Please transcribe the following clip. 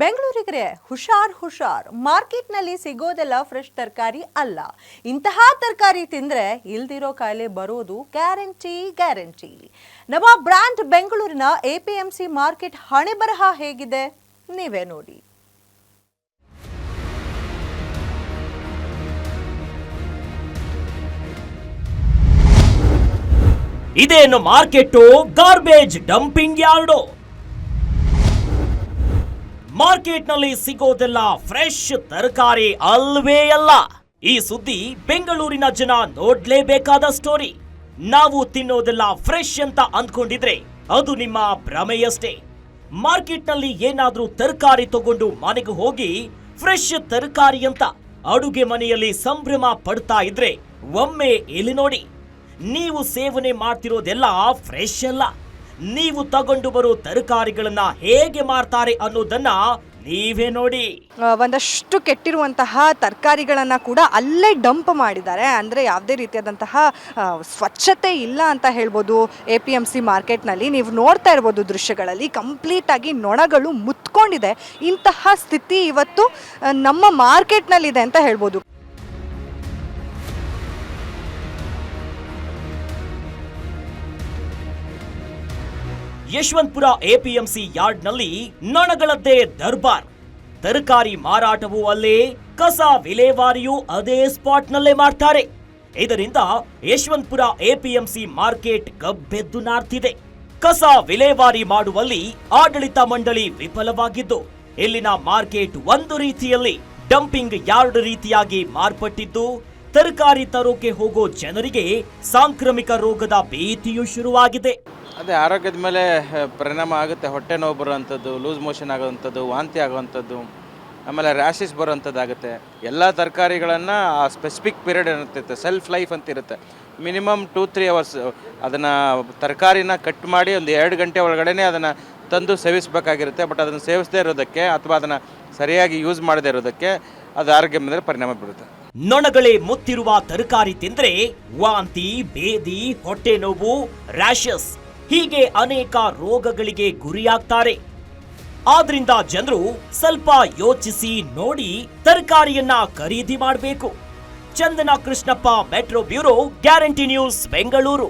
ಬೆಂಗಳೂರಿಗರೆ ಹುಷಾರ್ ಹುಷಾರ್, ಮಾರ್ಕೆಟ್ನಲ್ಲಿ ಸಿಗೋದೆಲ್ಲ ಫ್ರೆಶ್ ತರಕಾರಿ ಅಲ್ಲ. ಇಂತಹ ತರಕಾರಿ ತಿಂದ್ರೆ ಇಲ್ದಿರೋ ಕಾಯಿಲೆ ಬರೋದು ಗ್ಯಾರಂಟಿ ಗ್ಯಾರಂಟಿ. ನಮ್ಮ ಬ್ರ್ಯಾಂಡ್ ಬೆಂಗಳೂರಿನ ಎಪಿಎಂಸಿ ಮಾರ್ಕೆಟ್ ಹಣೆ ಬರಹ ಹೇಗಿದೆ ನೀವೇ ನೋಡಿ. ಇದೇನು ಮಾರ್ಕೆಟ್ ಗಾರ್ಬೇಜ್ ಡಂಪಿಂಗ್ ಯಾರ್ಡೋ? ಮಾರ್ಕೆಟ್ನಲ್ಲಿ ಸಿಗೋದೆಲ್ಲ ಫ್ರೆಶ್ ತರಕಾರಿ ಅಲ್ವೇ ಅಲ್ಲ. ಈ ಸುದ್ದಿ ಬೆಂಗಳೂರಿನ ಜನ ನೋಡ್ಲೇಬೇಕಾದ ಸ್ಟೋರಿ. ನಾವು ತಿನ್ನೋದೆಲ್ಲ ಫ್ರೆಶ್ ಅಂತ ಅಂದ್ಕೊಂಡಿದ್ರೆ ಅದು ನಿಮ್ಮ ಭ್ರಮೆಯಷ್ಟೇ. ಮಾರ್ಕೆಟ್ನಲ್ಲಿ ಏನಾದ್ರೂ ತರಕಾರಿ ತಗೊಂಡು ಮನೆಗೆ ಹೋಗಿ ಫ್ರೆಶ್ ತರಕಾರಿ ಅಂತ ಅಡುಗೆ ಮನೆಯಲ್ಲಿ ಸಂಭ್ರಮ ಪಡ್ತಾ ಇದ್ರೆ ಒಮ್ಮೆ ಇಲ್ಲಿ ನೋಡಿ. ನೀವು ಸೇವನೆ ಮಾಡ್ತಿರೋದೆಲ್ಲ ಫ್ರೆಶ್ ಅಲ್ಲ. ನೀವು ತಗೊಂಡು ಬರೋ ತರಕಾರಿಗಳನ್ನ ಹೇಗೆ ಮಾರ್ತಾರೆ ಅನ್ನೋದನ್ನ ನೀವೇ ನೋಡಿ. ಒಂದಷ್ಟು ಕೆಟ್ಟಿರುವಂತಹ ತರಕಾರಿಗಳನ್ನ ಕೂಡ ಅಲ್ಲೇ ಡಂಪ್ ಮಾಡಿದ್ದಾರೆ. ಅಂದರೆ ಯಾವುದೇ ರೀತಿಯಾದಂತಹ ಸ್ವಚ್ಛತೆ ಇಲ್ಲ ಅಂತ ಹೇಳ್ಬೋದು. APMC ಮಾರ್ಕೆಟ್ನಲ್ಲಿ ನೀವು ನೋಡ್ತಾ ಇರ್ಬೋದು ದೃಶ್ಯಗಳಲ್ಲಿ ಕಂಪ್ಲೀಟ್ ಆಗಿ ನೊಣಗಳು ಮುತ್ಕೊಂಡಿದೆ. ಇಂತಹ ಸ್ಥಿತಿ ಇವತ್ತು ನಮ್ಮ ಮಾರ್ಕೆಟ್ನಲ್ಲಿದೆ ಅಂತ ಹೇಳ್ಬೋದು. ಯಶವಂತಪುರ APMC ಯಾರ್ಡ್ನಲ್ಲಿ ನೊಣಗಳದ್ದೇ ದರ್ಬಾರ್. ತರಕಾರಿ ಮಾರಾಟವೂ ಅಲ್ಲೇ, ಕಸ ವಿಲೇವಾರಿಯೂ ಅದೇ ಸ್ಪಾಟ್ನಲ್ಲೇ ಮಾಡ್ತಾರೆ. ಇದರಿಂದ ಯಶವಂತಪುರ APMC ಮಾರ್ಕೆಟ್ ಗಬ್ಬೆದ್ದು ನಾರ್ತಿದೆ. ಕಸ ವಿಲೇವಾರಿ ಮಾಡುವಲ್ಲಿ ಆಡಳಿತ ಮಂಡಳಿ ವಿಫಲವಾಗಿದ್ದು ಇಲ್ಲಿನ ಮಾರ್ಕೆಟ್ ಒಂದು ರೀತಿಯಲ್ಲಿ ಡಂಪಿಂಗ್ ಯಾರ್ಡ್ ರೀತಿಯಾಗಿ ಮಾರ್ಪಟ್ಟಿದ್ದು ತರಕಾರಿ ತರೋಕೆ ಹೋಗೋ ಜನರಿಗೆ ಸಾಂಕ್ರಾಮಿಕ ರೋಗದ ಭೀತಿಯೂ ಶುರುವಾಗಿದೆ. ಅದೇ ಆರೋಗ್ಯದ ಮೇಲೆ ಪರಿಣಾಮ ಆಗುತ್ತೆ. ಹೊಟ್ಟೆ ನೋವು ಬರುವಂಥದ್ದು, ಲೂಸ್ ಮೋಷನ್ ಆಗೋವಂಥದ್ದು, ವಾಂತಿ ಆಗೋವಂಥದ್ದು, ಆಮೇಲೆ ರ್ಯಾಷಸ್ ಬರೋವಂಥದ್ದಾಗುತ್ತೆ. ಎಲ್ಲ ತರಕಾರಿಗಳನ್ನು ಆ ಸ್ಪೆಸಿಫಿಕ್ ಪೀರಿಯಡ್ ಇರುತ್ತೆ, ಸೆಲ್ಫ್ ಲೈಫ್ ಅಂತ ಇರುತ್ತೆ. ಮಿನಿಮಮ್ 2-3 ಅವರ್ಸ್ ಅದನ್ನು ತರಕಾರಿನ ಕಟ್ ಮಾಡಿ ಒಂದು 2 ಗಂಟೆ ಒಳಗಡೆ ಅದನ್ನು ತಂದು ಸೇವಿಸಬೇಕಾಗಿರುತ್ತೆ. ಬಟ್ ಅದನ್ನು ಸೇವಿಸದೇ ಇರೋದಕ್ಕೆ ಅಥವಾ ಅದನ್ನು ಸರಿಯಾಗಿ ಯೂಸ್ ಮಾಡದೇ ಇರೋದಕ್ಕೆ ಅದು ಆರೋಗ್ಯ ಮೇಲೆ ಪರಿಣಾಮ ಬೀರುತ್ತೆ. ನೊಣಗಳೇ ಮುತ್ತಿರುವ ತರಕಾರಿ ತಿಂದ್ರೆ ವಾಂತಿ, ಬೇದಿ, ಹೊಟ್ಟೆ ನೋವು, ರ್ಯಾಷಸ್ ಹೀಗೆ ಅನೇಕ ರೋಗಗಳಿಗೆ ಗುರಿಯಾಗ್ತಾರೆ. ಆದ್ರಿಂದ ಜನರು ಸ್ವಲ್ಪ ಯೋಚಿಸಿ ನೋಡಿ ತರಕಾರಿಯನ್ನ ಖರೀದಿ ಮಾಡಬೇಕು. Chandana Krishnappa, metro bureau, guarantee news, Bengaluru.